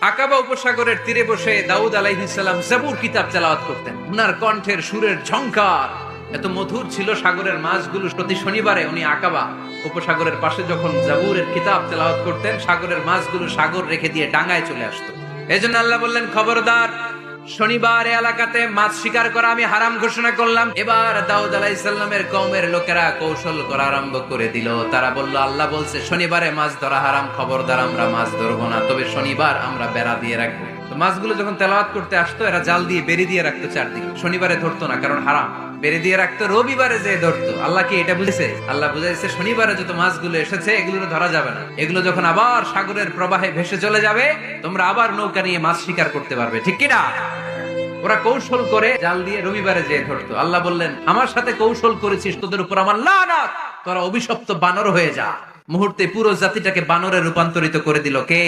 আকাবা উপসাগরের তীরে বসে দাউদ আলাইহিস সালাম জাবুর কিতাব তেলাওয়াত করতেন। উনার কণ্ঠের সুরের ঝংকার এত মধুর ছিল, সাগরের মাছগুলো প্রতি শনিবারে উনি আকাবা উপসাগরের পাশে যখন জাবুরের কিতাব তেলাওয়াত করতেন, সাগরের মাছগুলো সাগর রেখে দিয়ে ডাঙায় চলে আসতো। এজন্য আল্লাহ বললেন, খবরদার, শনিবার এলাকাতে মাছ শিকার করা আমি হারাম ঘোষণা করলাম। এবার দাউদ আলাইহিস সালামের কওমের লোকেরা কৌশল করা আরম্ভ করে দিল। তারা বলল, আল্লাহ বলছে শনিবারে মাছ ধরা হারাম, খবরদার আমরা মাছ ধরবো না, তবে শনিবার আমরা বেড়া দিয়ে রাখবো। তো মাছগুলো যখন তেলাওয়াত করতে আসতো, এরা জাল দিয়ে বেরি দিয়ে রাখতো চারদিকে। শনিবারে ধরতো না, কারণ হারাম। বেরি দিয়ে রাখতো, রবিবারে যে ধরতো। আল্লাহ কি এটা বুঝেছে? আল্লাহ বুঝাইছে শনিবারে যত মাছগুলো এসেছে এগুলো ধরা যাবে না। এগুলো যখন আবার সাগরের প্রবাহে ভেসে চলে যাবে, তোমরা আবার নৌকা নিয়ে মাছ শিকার করতে পারবে, ঠিক কিনা? ওরা কৌশল করে জাল দিয়ে রবিবারে যেয়ে ধরতো। আল্লাহ বললেন, আমার সাথে কৌশল করেছিস, তোদের উপর আমার লানাত, তোরা অভিশপ্ত বানর হয়ে যা। মুহূর্তে পুরো জাতিটাকে বানরে রূপান্তরিত করে দিল কে?